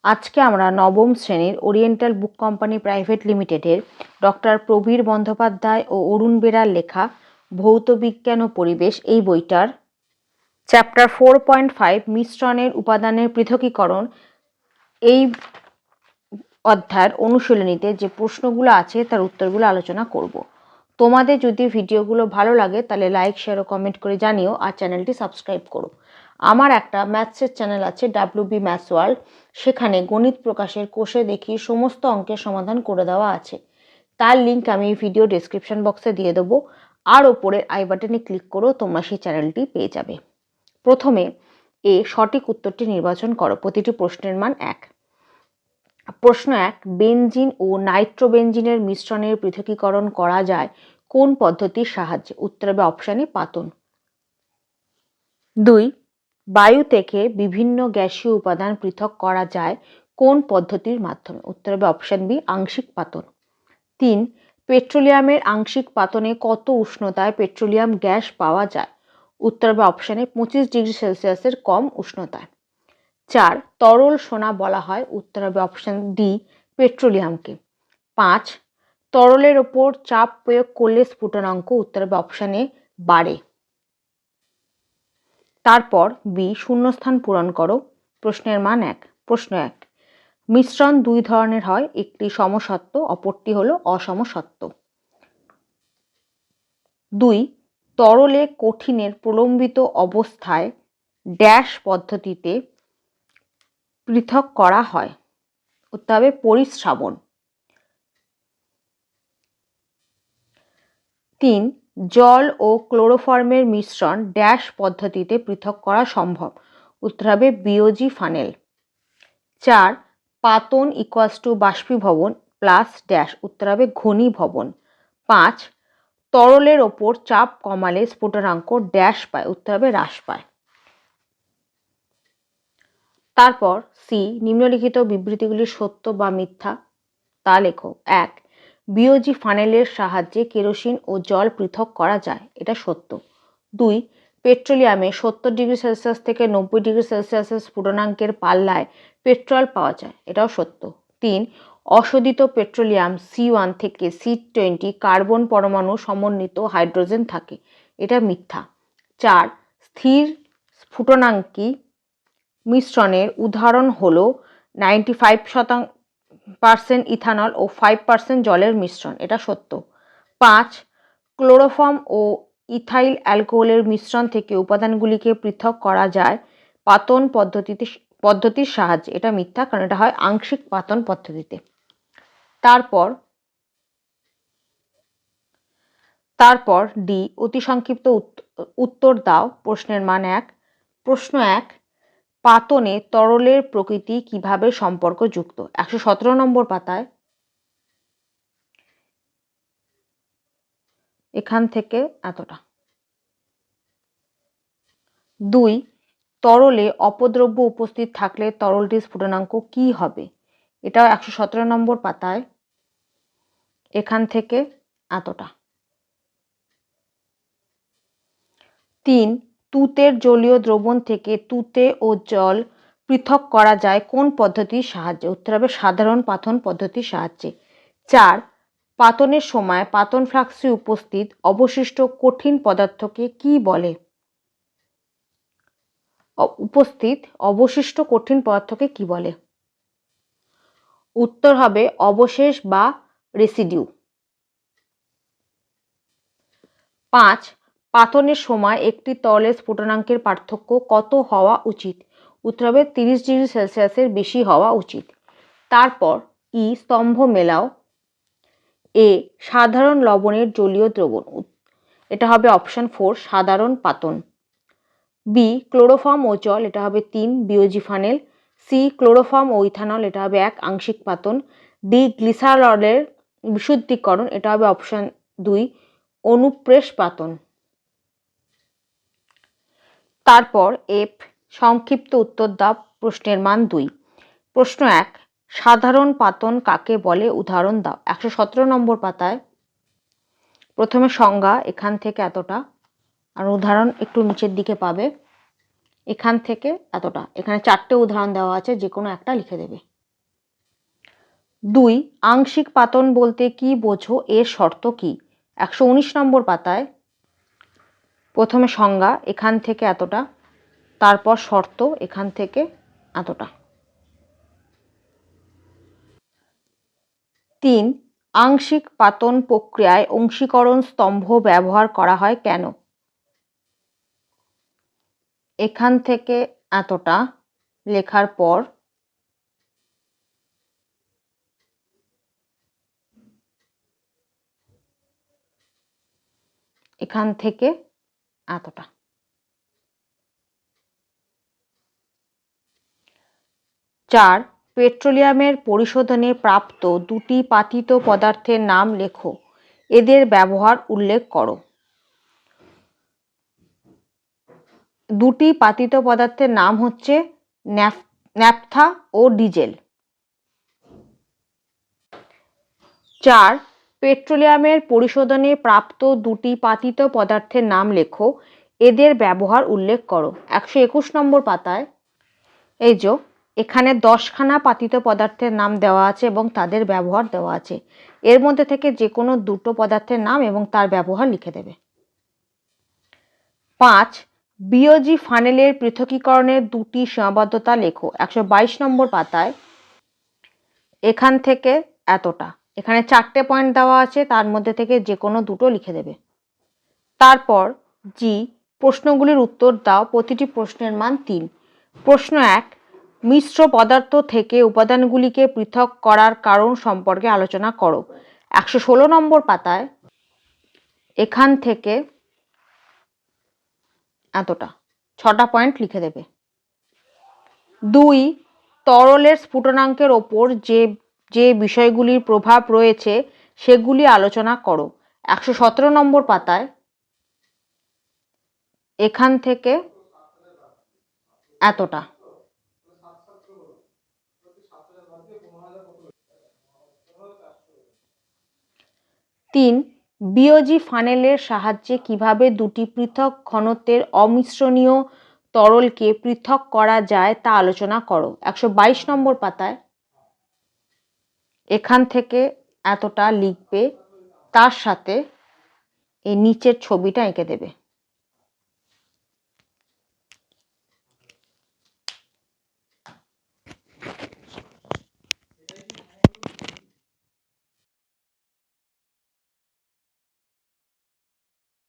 আজকে আমরা নবম শ্রেণীর ওরিয়েন্টাল বুক কোম্পানি প্রাইভেট লিমিটেডের ডক্টর প্রবীর বন্দ্যোপাধ্যায় ও অরুণ বেরার লেখা ভৌত বিজ্ঞান ও পরিবেশ এই বইটার চ্যাপ্টার 4.5 মিশ্রণের উপাদানের পৃথকীকরণ এই অধ্যায়ের অনুশীলনীতে যে প্রশ্নগুলো আছে তার উত্তরগুলো আলোচনা করব। তোমাদের যদি ভিডিওগুলো ভালো লাগে তাহলে লাইক, শেয়ার ও কমেন্ট করে জানিও, আর চ্যানেলটি সাবস্ক্রাইব করো। আমার একটা ম্যাথসের চ্যানেল আছে WB ম্যাথস ওয়ার্ল্ড, সেখানে গণিত প্রকাশের কোষে দেখি সমস্ত অঙ্কের সমাধান করে দেওয়া আছে। তার লিঙ্ক আমি ভিডিও ডেসক্রিপশন বক্সে দিয়ে দেবো, আর ওপরের আই বাটনে ক্লিক করো, তোমরা সেই চ্যানেলটি পেয়ে যাবে। প্রথমে সঠিক উত্তরটি নির্বাচন করো। প্রতিটি প্রশ্নের মান 1। প্রশ্ন 1, বেনজিন ও নাইট্রোবেনজিনের মিশ্রণের পৃথকীকরণ করা যায় কোন পদ্ধতির সাহায্যে? উত্তর হবে অপশন এ, পাতন। 2, বায়ু থেকে বিভিন্ন গ্যাসীয় উপাদান পৃথক করা যায় কোন পদ্ধতির মাধ্যমে? উত্তর হবে অপশন বি, আংশিক পাতন। 3, পেট্রোলিয়ামের আংশিক পাতনে কত উষ্ণতায় পেট্রোলিয়াম গ্যাস পাওয়া যায়? উত্তর হবে অপশন এ, 25 ডিগ্রি সেলসিয়াসের কম উষ্ণতায়। 4, তরল সোনা বলা হয়? উত্তর হবে অপশন ডি, পেট্রোলিয়ামকে। 5, তরলের ওপর চাপ প্রয়োগ করলে স্ফুটনাঙ্ক? উত্তর হবে অপশন এ, বাড়ে। তারপর বি, শূন্যস্থান পূরণ করো। প্রশ্নের মান 1। প্রশ্ন 1, মিশ্রণ দুই ধরনের হয়, একটি সমসত্ব, অপরটি হলো অসমসত্ব। 2, তরলে কঠিনের প্রলম্বিত অবস্থায় ড্যাশ পদ্ধতিতে পৃথক করা হয়? উত্তর হবে পরিস্রাবণ। 3, জল ও ক্লোরোফর্মের মিশ্রণ ড্যাশ পদ্ধতিতে পৃথক করা সম্ভব? উত্তর হবে বিওজি ফানেল। 4, পাতন = বাষ্পীভবন প্লাস ড্যাশ? উত্তর হবে ঘনীভবন। 5, তরলের ওপর চাপ কমালে স্ফুটনাঙ্ক ড্যাশ পায়? উত্তর হবে হ্রাস পায়। তারপর সি, নিম্নলিখিত বিবৃতিগুলি সত্য বা মিথ্যা তা লেখো। 1, বিওজি ফানেলের সাহায্যে কেরোসিন ও জল পৃথক করা যায়, এটা সত্য। 2, পেট্রোলিয়ামে 70 ডিগ্রি সেলসিয়াস থেকে 90 ডিগ্রি সেলসিয়াসের স্ফুটনাঙ্কের পাল্লায় পেট্রল পাওয়া যায়, এটাও সত্য। 3, অশোধিত পেট্রোলিয়াম C1 থেকে C20 কার্বন পরমাণু সমন্বিত হাইড্রোজেন থাকে, এটা মিথ্যা। 4, স্থির স্ফুটনাঙ্কি মিশ্রণের উদাহরণ হলো 95% ইথানল ও 5% জলের মিশ্রণ, এটা সত্য। 5, ক্লোরোফর্ম ও ইথাইল অ্যালকোহলের মিশ্রণ থেকে উপাদানগুলিকে পৃথক করা যায় পাতন পদ্ধতির সাহায্যে, এটা মিথ্যা, কারণ এটা হয় আংশিক পাতন পদ্ধতিতে। তারপর ডি, অতি সংক্ষিপ্ত উত্তর দাও। প্রশ্নের মান 1। প্রশ্ন 1, পাতনে তরলের প্রকৃতি কিভাবে সম্পর্কযুক্ত? 117 নম্বর পাতায় এখান থেকে এতটা। 2, তরলে অপদ্রব্য উপস্থিত থাকলে তরলটির স্ফুটনাঙ্ক কি হবে? এটাও 117 নম্বর পাতায় এখান থেকে এতটা। 3, তুতের জলীয় দ্রবণ থেকে তুতে ও জল পৃথক করা যায় কোন পদ্ধতির সাহায্যে? উত্তর হবে সাধারণ পাতন পদ্ধতির সাহায্যে। 4, পাতনের সময় পাতন ফ্লাক্সে উপস্থিত অবশিষ্ট কঠিন পদার্থকে কি বলে? উত্তর হবে অবশেষ বা রেসিডিউ। 5, পাতনের সময় একটি তরলের স্ফুটনাঙ্কের পার্থক্য কত হওয়া উচিত? উত্তর হবে 30 ডিগ্রি সেলসিয়াসের বেশি হওয়া উচিত। তারপর ই, স্তম্ভ মেলাও। এ, সাধারণ লবণের জলীয় দ্রবণ, এটা হবে অপশন 4, সাধারণ পাতন। বি, ক্লোরোফর্ম ও জল, এটা হবে 3, বিওজি ফানেল। সি, ক্লোরোফর্ম ও ইথানল, এটা হবে 1, আংশিক পাতন। ডি, গ্লিসারলের বিশুদ্ধীকরণ, এটা হবে অপশন 2, অনুপ্রেশ পাতন। তারপর এফ, সংক্ষিপ্ত উত্তর দাও। প্রশ্নের মান 2। প্রশ্ন 1, সাধারণ পাতন কাকে বলে? উদাহরণ দাও। 117 নম্বর পাতায় প্রথমে সংজ্ঞা এখান থেকে এতটা, আর উদাহরণ একটু নিচের দিকে পাবে, এখান থেকে এতটা। এখানে 4টে উদাহরণ দেওয়া আছে, যে কোনো একটা লিখে দেবে। 2 আংশিক পাতন বলতে কি বোঝো, এর শর্ত কি? 119 নম্বর পাতায় প্রথমে সংজ্ঞা, এখান থেকে এতটা, তারপর শর্ত, এখান থেকে এতটা। 3 আংশিক পাতন প্রক্রিয়ায় অংশীকরণ স্তম্ভ ব্যবহার করা হয় কেন? এখান থেকে এতটা লেখার পর এখান থেকে এতটা। 4 পেট্রোলিয়ামের পরিশোধনে প্রাপ্ত দুটি পাতিত পদার্থের নাম লেখো, এদের ব্যবহার উল্লেখ করো। দুটি পাতিত পদার্থের নাম হচ্ছে ন্যাপথা ও ডিজেল। 4 পেট্রোলিয়ামের পরিশোধনে প্রাপ্ত দুটি পাতিত পদার্থের নাম লেখো, এদের ব্যবহার উল্লেখ করো। 121 নম্বর পাতায় এই যে এখানে 10খানা পাতিত পদার্থের নাম দেওয়া আছে এবং তাদের ব্যবহার দেওয়া আছে। এর মধ্যে থেকে যে কোনো দুটো পদার্থের নাম এবং তার ব্যবহার লিখে দেবে। 5 বিওজি ফানেলের পৃথকীকরণের দুটি সীমাবদ্ধতা লেখো। 122 নম্বর পাতায় এখান থেকে এতটা, এখানে 4টে পয়েন্ট দেওয়া আছে, তার মধ্যে থেকে যে কোনো দুটো লিখে দেবে। তারপর জি প্রশ্নগুলির উত্তর দাও, প্রতিটি প্রশ্নের মান 3। প্রশ্ন 1 মিশ্র পদার্থ থেকে উপাদানগুলিকে পৃথক করার কারণ সম্পর্কে আলোচনা করো। 116 নম্বর পাতায় এখান থেকে এতটা, 6টা পয়েন্ট লিখে দেবে। 2 তরলের স্ফুটনাঙ্কের ওপর যে বিষয়গুলির প্রভাব রয়েছে সেগুলি আলোচনা করো। 117 নম্বর পাতায় এখান থেকে এতটা। 3 বিওজি ফানেলের সাহায্যে কিভাবে দুটি পৃথক ঘনত্বের অমিশ্রণীয় তরলকে পৃথক করা যায় তা আলোচনা করো। 122 নম্বর পাতায় এখান থেকে এতটা লিখবে, তার সাথে এই নিচের ছবিটা এঁকে দেবে।